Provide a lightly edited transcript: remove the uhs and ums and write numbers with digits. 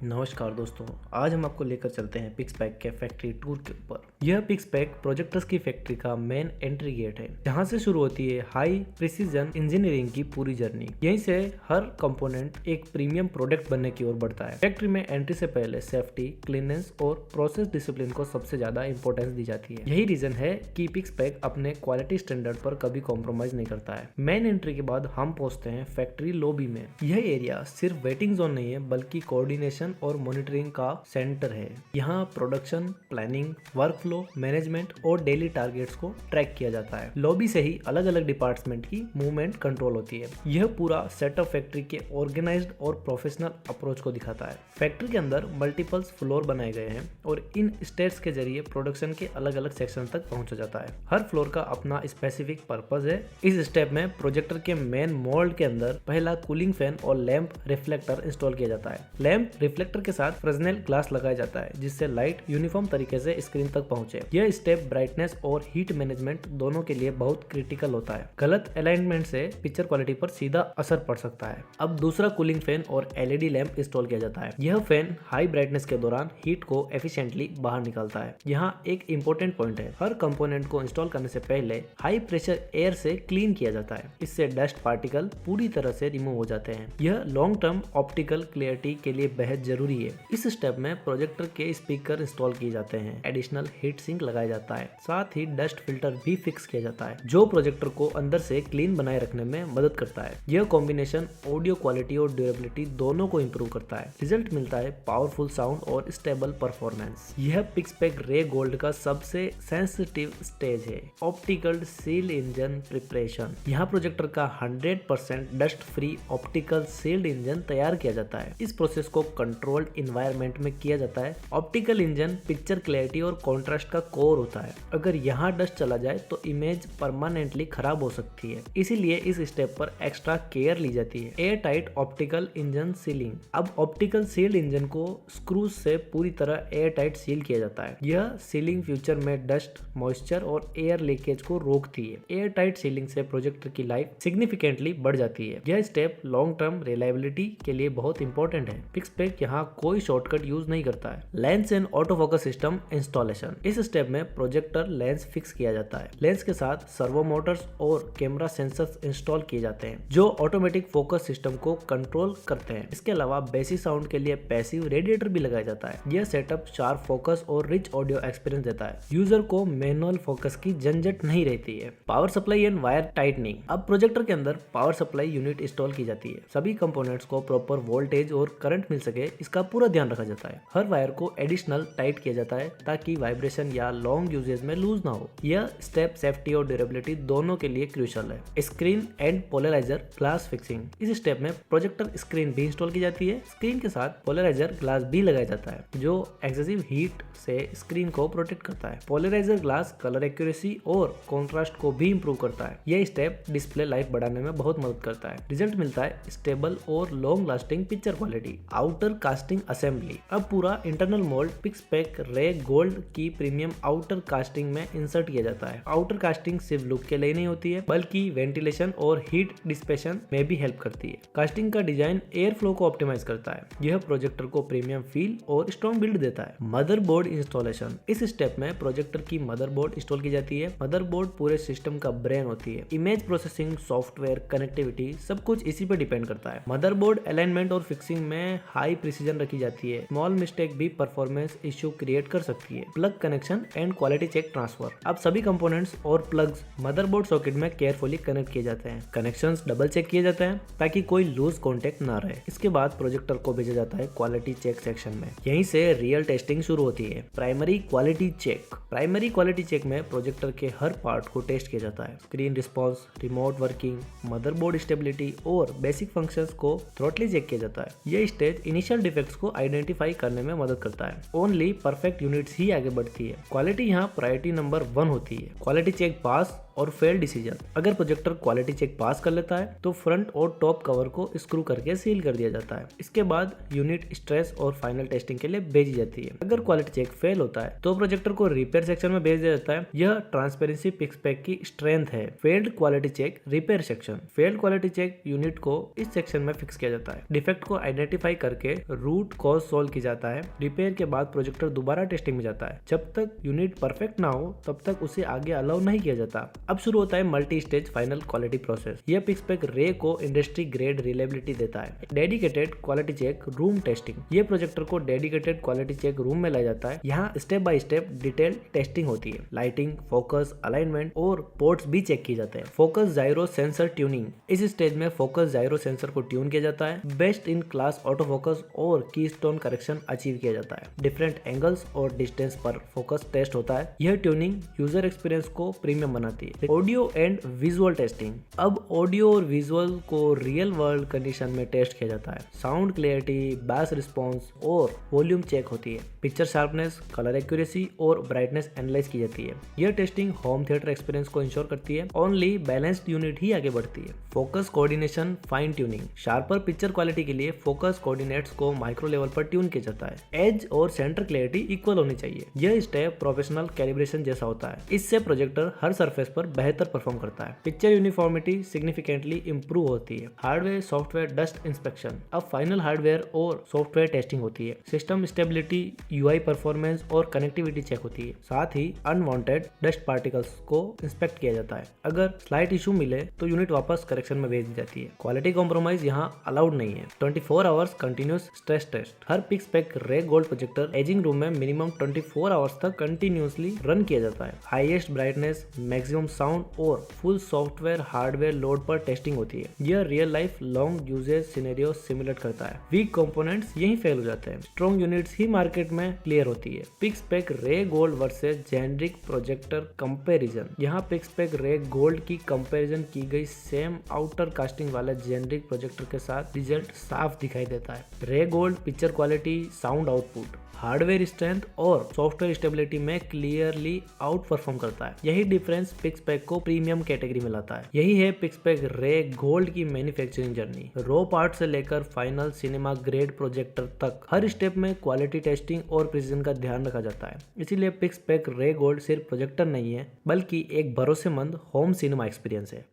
नमस्कार दोस्तों, आज हम आपको लेकर चलते हैं पिक्सपैक के फैक्ट्री टूर के ऊपर। यह पिक्सपैक प्रोजेक्टर्स की फैक्ट्री का मेन एंट्री गेट है, जहां से शुरू होती है हाई प्रिसीजन इंजीनियरिंग की पूरी जर्नी। यहीं से हर कंपोनेंट एक प्रीमियम प्रोडक्ट बनने की ओर बढ़ता है। फैक्ट्री में एंट्री से पहले सेफ्टी, क्लीननेस और प्रोसेस डिसिप्लिन को सबसे ज्यादा इंपॉर्टेंस दी जाती है। यही रीजन है कि पिक्सपैक अपने क्वालिटी स्टैंडर्ड पर कभी कॉम्प्रोमाइज नहीं करता है। मेन एंट्री के बाद हम पहुंचते हैं फैक्ट्री लॉबी में। यह एरिया सिर्फ वेटिंग जोन नहीं है, बल्कि कोऑर्डिनेशन और मॉनिटरिंग का सेंटर है। यहाँ प्रोडक्शन, प्लानिंग, वर्कफ्लो, मैनेजमेंट और डेली टारगेट्स को ट्रैक किया जाता है। लॉबी से ही अलग अलग डिपार्टमेंट की मूवमेंट कंट्रोल होती है। यह पूरा सेटअप फैक्ट्री के ऑर्गेनाइज्ड और प्रोफेशनल अप्रोच को दिखाता है। फैक्ट्री के अंदर मल्टीपल फ्लोर बनाए गए हैं और इन स्टेयर्स के जरिए प्रोडक्शन के अलग अलग सेक्शन तक पहुंचा जाता है। हर फ्लोर का अपना स्पेसिफिक पर्पज है। इस स्टेप में प्रोजेक्टर के मेन मोल्ड के अंदर पहला कूलिंग फैन और लैंप रिफ्लेक्टर इंस्टॉल किया जाता है। लैंप रिफ्लेक्टर के साथ फ्रेस्नेल ग्लास लगाया जाता है, जिससे लाइट यूनिफॉर्म तरीके से स्क्रीन तक पहुंचे। यह स्टेप ब्राइटनेस और हीट मैनेजमेंट दोनों के लिए बहुत क्रिटिकल होता है। गलत अलाइनमेंट से पिक्चर क्वालिटी पर सीधा असर पड़ सकता है। अब दूसरा कूलिंग फैन और एलईडी लैंप इंस्टॉल किया जाता है। यह फैन हाई ब्राइटनेस के दौरान हीट को एफिशिएंटली बाहर निकालता है। यहाँ एक इंपॉर्टेंट पॉइंट है, हर कंपोनेंट को इंस्टॉल करने से पहले हाई प्रेशर एयर से क्लीन किया जाता है। इससे डस्ट पार्टिकल पूरी तरह से रिमूव हो जाते हैं। यह लॉन्ग टर्म ऑप्टिकल क्लियरिटी के लिए बेहद जरूरी है। इस स्टेप में प्रोजेक्टर के स्पीकर इंस्टॉल किए जाते हैं, एडिशनल हीट सिंक लगाया जाता है, साथ ही डस्ट फिल्टर भी फिक्स किया जाता है, जो प्रोजेक्टर को अंदर से क्लीन बनाए रखने में मदद करता है। यह कॉम्बिनेशन ऑडियो क्वालिटी और ड्यूरेबिलिटी दोनों को इंप्रूव करता है। रिजल्ट मिलता है पावरफुल साउंड और स्टेबल परफॉर्मेंस। यह पिक्सपैक रे गोल्ड का सबसे सेंसिटिव स्टेज है, ऑप्टिकल सील्ड इंजन प्रिपरेशन। यहाँ प्रोजेक्टर का 100% dust free optical sealed engine तैयार किया जाता है। इस प्रोसेस को कंट्रोल्ड इन्वायरमेंट में किया जाता है। ऑप्टिकल इंजन पिक्चर क्लैरिटी और कॉन्ट्रास्ट का कोर होता है। अगर यहाँ डस्ट चला जाए तो इमेज परमानेंटली खराब हो सकती है, इसीलिए इस स्टेप पर एक्स्ट्रा केयर ली जाती है। Air tight optical engine ceiling. अब ऑप्टिकल सील्ड इंजन को स्क्रूज से पूरी तरह एयर टाइट सील किया जाता है। यह सीलिंग फ्यूचर में डस्ट, मॉइस्चर और एयर लीकेज को रोकती है। एयर टाइट सीलिंग से प्रोजेक्टर की लाइफ सिग्निफिकेंटली बढ़ जाती है। यह स्टेप लॉन्ग टर्म रिलायबिलिटी के लिए बहुत इंपॉर्टेंट है। पिक्सपैक यहाँ कोई शॉर्टकट यूज नहीं करता है। Lens and auto focus system installation. इस स्टेप में प्रोजेक्टर लेंस फिक्स किया जाता है। लेंस के साथ सर्वो मोटर्स और कैमरा सेंसर्स इंस्टॉल किए जाते हैं, जो ऑटोमेटिक फोकस सिस्टम को कंट्रोल करते हैं। इसके अलावा बेसिक साउंड के लिए पैसिव रेडिएटर भी लगाया जाता है। यह सेटअप शार्प फोकस और रिच ऑडियो एक्सपीरियंस देता है। यूजर को मैनुअल फोकस की झंझट नहीं रहती है। Power supply and wire tightening. अब प्रोजेक्टर के अंदर पावर सप्लाई यूनिट इंस्टॉल की जाती है। सभी कंपोनेंट्स को प्रॉपर वोल्टेज और करंट मिल सके, इसका पूरा ध्यान रखा जाता है। हर वायर को एडिशनल टाइट किया जाता है ताकि वाइब्रेशन या लॉन्ग यूजेज में लूज ना हो। यह स्टेप सेफ्टी और ड्यूरेबिलिटी दोनों के लिए क्रूशियल है। Screen and polarizer glass fixing. इस स्टेप में प्रोजेक्टर स्क्रीन भी इंस्टॉल की जाती है। स्क्रीन के साथ पोलराइजर ग्लास भी लगाया जाता है, जो एक्सेसिव हीट से स्क्रीन को प्रोटेक्ट करता है। पोलराइजर ग्लास कलर एक्यूरेसी और कॉन्ट्रास्ट को भी इंप्रूव करता है। यह स्टेप डिस्प्ले लाइफ बढ़ाने में बहुत मदद करता है। रिजल्ट मिलता है स्टेबल और long lasting picture quality. Outer casting assembly. अब पूरा इंटरनल मोल्ड पिक्सपैक रे गोल्ड की प्रीमियम आउटर कास्टिंग में इंसर्ट किया जाता है। आउटर कास्टिंग सिर्फ लुक के लिए नहीं होती है, बल्कि वेंटिलेशन और हीट डिसिपेशन में भी हेल्प करती है। कास्टिंग का डिजाइन एयर फ्लो को ऑप्टिमाइज करता है। यह प्रोजेक्टर को प्रीमियम फील और स्ट्रॉन्ग बिल्ड देता है। Motherboard installation. इस स्टेप में प्रोजेक्टर की मदरबोर्ड इंस्टॉल की जाती है। मदरबोर्ड पूरे सिस्टम का ब्रेन होती है। इमेज प्रोसेसिंग, सॉफ्टवेयर, कनेक्टिविटी सब कुछ इसी पर डिपेंड करता है। मदरबोर्ड अलाइनमेंट और फिक्सिंग में हाई प्रिसीजन रखी जाती है। स्मॉल मिस्टेक भी परफॉर्मेंस इश्यू क्रिएट कर सकती है। Plug connection and quality check transfer. अब सभी कंपोनेंट्स और प्लग्स मदरबोर्ड सॉकेट में केयरफुली कनेक्ट किए जाते हैं। कनेक्शंस डबल चेक किए जाते हैं ताकि कोई लूज कॉन्टेक्ट ना रहे। इसके बाद प्रोजेक्टर को भेजा जाता है क्वालिटी चेक सेक्शन में। यहीं से रियल टेस्टिंग शुरू होती है। Primary quality check. Primary quality check में प्रोजेक्टर के हर पार्ट को टेस्ट किया जाता है। Screen response, remote working, motherboard stability और बेसिक फंक्शंस को थ्रोटली चेक किया जाता है। यह स्टेज इनिशियल डिफेक्ट्स को आइडेंटिफाई करने में मदद करता है। ओनली परफेक्ट यूनिट्स ही आगे बढ़ती है। क्वालिटी यहाँ प्रायोरिटी नंबर 1 होती है। क्वालिटी चेक पास और फेल डिसीजन। अगर प्रोजेक्टर क्वालिटी चेक पास कर लेता है तो फ्रंट और टॉप कवर को स्क्रू करके सील कर दिया जाता है। इसके बाद यूनिट स्ट्रेस और फाइनल टेस्टिंग के लिए भेजी जाती है। अगर क्वालिटी चेक फेल होता है तो प्रोजेक्टर को रिपेयर सेक्शन में भेज दिया जाता है। यह ट्रांसपेरेंसी पिक्सपैक की स्ट्रेंथ है। Failed quality check repair section. Failed quality check unit को इस सेक्शन में फिक्स किया जाता है। डिफेक्ट को आइडेंटिफाई करके रूट कॉज सोल्व किया जाता है। रिपेयर के बाद प्रोजेक्टर दोबारा टेस्टिंग में जाता है। जब तक यूनिट परफेक्ट ना हो तब तक उसे आगे अलाउ नहीं किया जाता। अब शुरू होता है multi stage final quality process. यह पिक्सपैक रे को इंडस्ट्री ग्रेड रिलायबिलिटी देता है। Dedicated quality check room testing. ये प्रोजेक्टर को डेडिकेटेड क्वालिटी चेक रूम में लाया जाता है। यहाँ step by step detail testing होती है। लाइटिंग, फोकस, अलाइनमेंट और पोर्ट्स भी चेक किए जाते हैं। Focus gyro sensor tuning. इस स्टेज में फोकस जायरो सेंसर को ट्यून किया जाता है। Best in class auto focus और कीस्टोन करेक्शन अचीव किया जाता है। डिफरेंट एंगल्स और डिस्टेंस पर फोकस टेस्ट होता है। यह ट्यूनिंग यूजर एक्सपीरियंस को प्रीमियम बनाती है। Audio and visual testing. अब ऑडियो और विजुअल को रियल वर्ल्ड कंडीशन में टेस्ट किया जाता है। साउंड क्लियरिटी, बैस रिस्पॉन्स और वॉल्यूम चेक होती है। पिक्चर शार्पनेस, कलर एक्यूरेसी और ब्राइटनेस एनालाइज की जाती है। यह टेस्टिंग होम थिएटर एक्सपीरियंस को इंश्योर करती है। ओनली बैलेंस्ड यूनिट ही आगे बढ़ती है। Focus coordination fine tuning. Sharper picture quality के लिए फोकस कोऑर्डिनेट्स को माइक्रो लेवल पर ट्यून किया जाता है। एज और सेंटर क्लियरिटी इक्वल होनी चाहिए। यह स्टेप प्रोफेशनल कैलिब्रेशन जैसा होता है। इससे प्रोजेक्टर हर सरफेस पर बेहतर परफॉर्म करता है। पिक्चर यूनिफॉर्मिटी सिग्निफिकेंटली इंप्रूव होती है। Hardware software dust inspection. अब फाइनल हार्डवेयर और सॉफ्टवेयर टेस्टिंग होती है। सिस्टम स्टेबिलिटी, यूआई परफॉर्मेंस और कनेक्टिविटी चेक होती है। साथ ही अनवांटेड डस्ट पार्टिकल्स को इंस्पेक्ट किया जाता है। अगर स्लाइट इशू मिले तो यूनिट वापस करेक्शन में भेज दी जाती है। क्वालिटी कॉम्प्रोमाइज यहाँ अलाउड नहीं है। 24 आवर्स कंटिन्यूस स्ट्रेस टेस्ट। हर Pixpack ray gold projector ageing room में मिनिमम 24 आवर्स तक कंटिन्यूसली रन किया जाता है। हाईएस्ट ब्राइटनेस, मैक्सिमम साउंड और फुल सॉफ्टवेयर हार्डवेयर लोड पर टेस्टिंग होती है। यह real life long usage scenario simulate करता है। वीक कंपोनेंट्स यही फेल हो जाते हैं। स्ट्रॉन्ग यूनिट्स ही मार्केट में क्लियर होती है। Pixpack ray gold versus generic projector comparison. यहाँ पिक्सपैक रे गोल्ड की कंपैरिजन की गई सेम आउटर कास्टिंग वाले जेनरिक प्रोजेक्टर के साथ रिजल्ट साफ दिखाई देता है। रे gold picture quality, sound output, hardware strength और सॉफ्टवेयर स्टेबिलिटी में क्लियरली आउट परफॉर्म करता है। यही डिफरेंस पिक्सपैक को प्रीमियम कैटेगरी में लाता है। यही है पिक्सपैक रे गोल्ड की मैन्युफैक्चरिंग जर्नी। रॉ पार्ट से लेकर फाइनल सिनेमा ग्रेड प्रोजेक्टर तक हर स्टेप में क्वालिटी टेस्टिंग और प्रिसीजन का ध्यान रखा जाता है। इसीलिए पिक्सपैक रे गोल्ड सिर्फ प्रोजेक्टर नहीं है बल्कि एक भरोसेमंद होम सिनेमा एक्सपीरियंस है।